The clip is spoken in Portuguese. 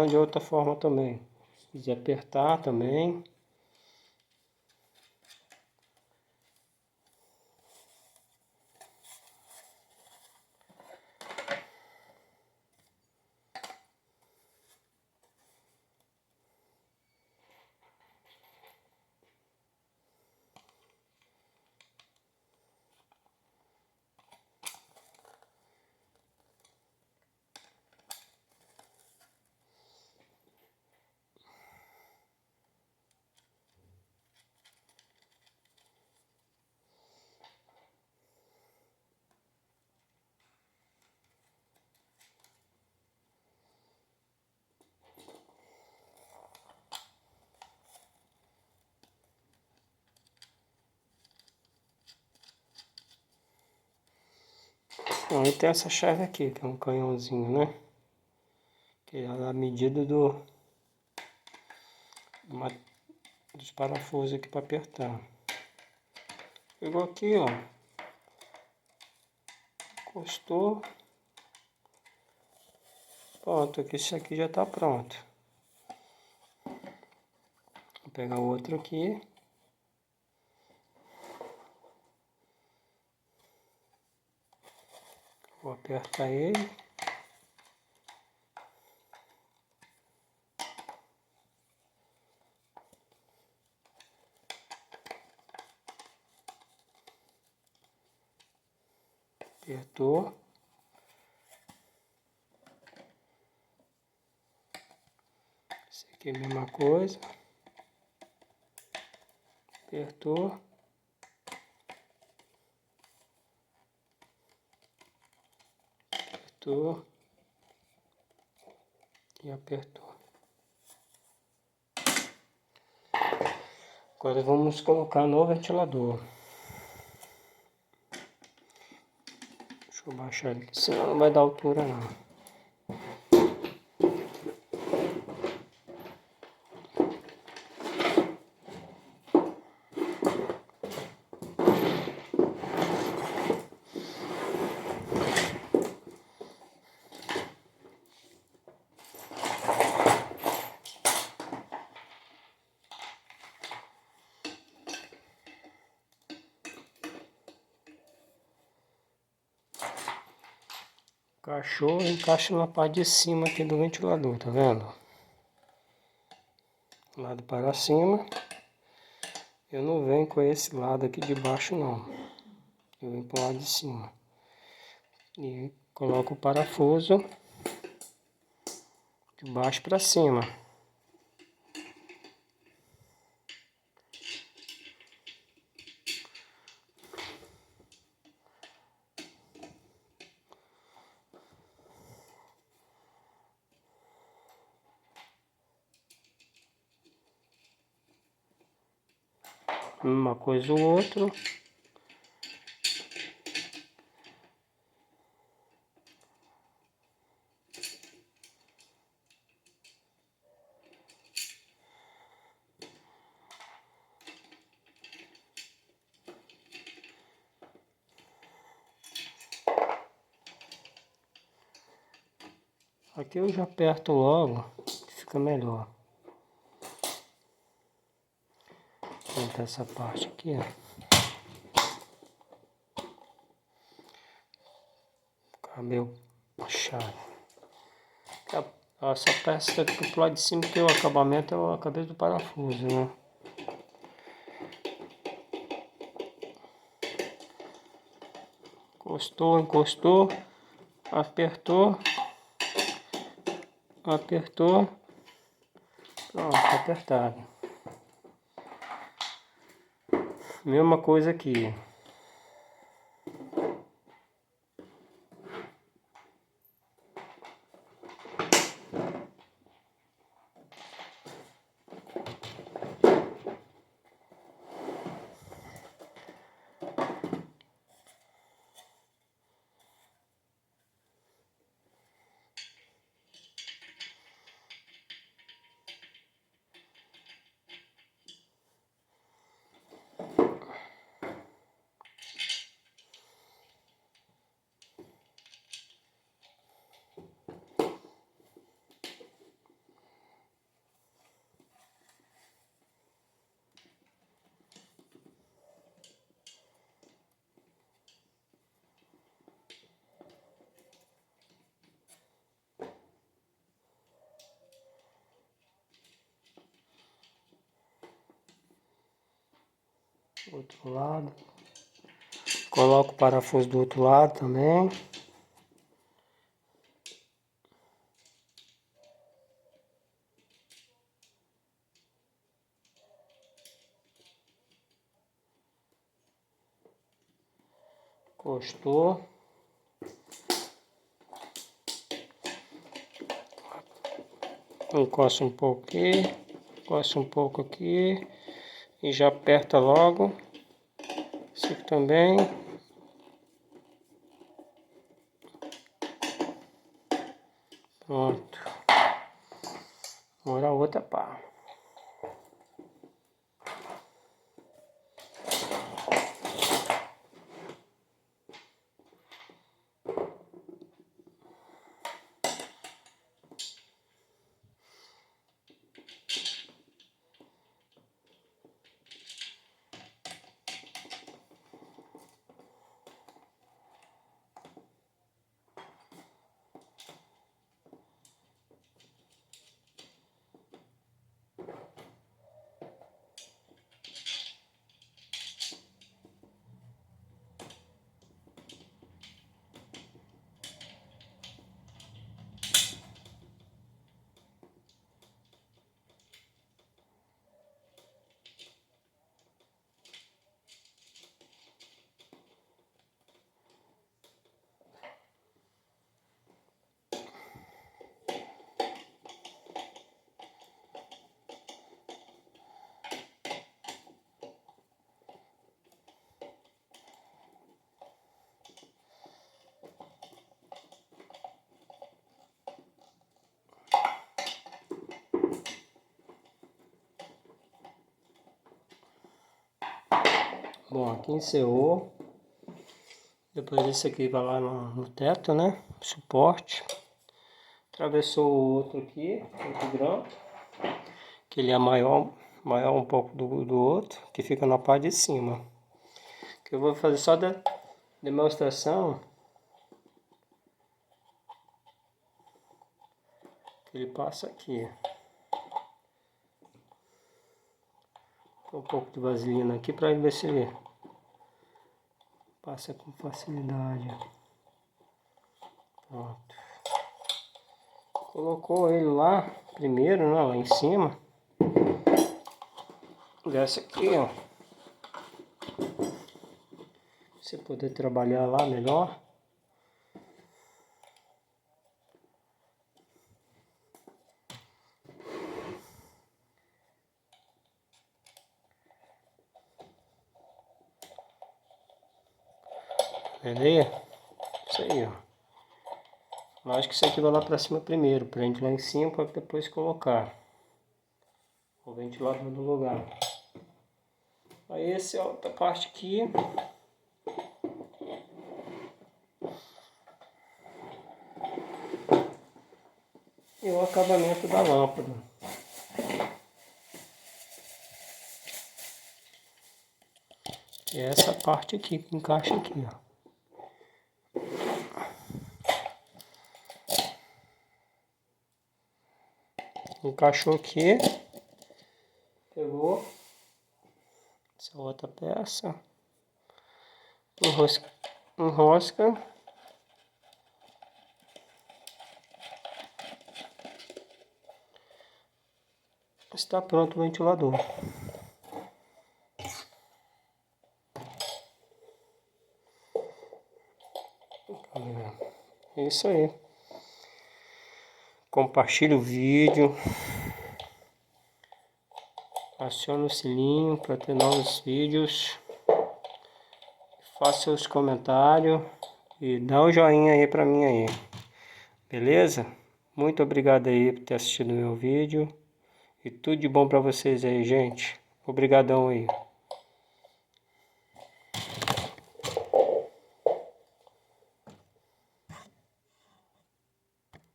De outra forma também. Se quiser apertar também. Bom, e tem essa chave aqui, que é um canhãozinho, né? Que é a medida dos parafusos aqui para apertar. Pegou aqui, ó. Encostou. Pronto, aqui, isso aqui já tá pronto. Vou pegar o outro aqui. Vou apertar ele. Apertou. Esse aqui é a mesma coisa. Apertou. Apertou. E apertou. Agora vamos colocar no ventilador. Deixa eu baixar ele, senão não vai dar altura não. Encaixou, encaixa na parte de cima aqui do ventilador, tá vendo? Lado para cima. Eu não venho com esse lado aqui de baixo não. Eu venho para o lado de cima. E coloco o parafuso de baixo para cima. Uma coisa ou outra. Aqui eu já aperto logo, fica melhor. Vou botar essa parte aqui, ó. Cabelo puxado. Essa peça aqui pro lado de cima, que o acabamento é a cabeça do parafuso, né? Encostou, encostou, apertou, apertou, pronto, tá apertado. Mesma coisa aqui. Outro lado. Coloco o parafuso do outro lado também. Encostou. Encosta um pouco aqui, encosta um pouco aqui e já aperta logo. Esse aqui também. Pronto. Agora a outra pá. Bom, aqui encerrou. Depois esse aqui vai lá no teto, né? Suporte. Atravessou o outro aqui, outro grão. Que ele é maior um pouco do outro, que fica na parte de cima. Que eu vou fazer só da demonstração. Ele passa aqui. Um pouco de vaselina aqui para ver se ele passa com facilidade. Pronto. Colocou ele lá primeiro, né, lá em cima. Desce aqui, ó. Pra você poder trabalhar lá melhor. Beleza? Isso aí, ó. Lógico que isso aqui vai lá pra cima primeiro. Prende lá em cima para depois colocar o ventilador no lugar. Aí essa é a outra parte aqui. E o acabamento da lâmpada. E essa parte aqui que encaixa aqui, ó. Encaixou aqui. Pegou essa outra peça. Enrosca. Está pronto o ventilador. É isso aí. Compartilhe o vídeo. Acione o sininho para ter novos vídeos. Faça seus comentários. E dá um joinha aí para mim aí. Beleza? Muito obrigado aí por ter assistido o meu vídeo. E tudo de bom para vocês aí, gente. Obrigadão aí.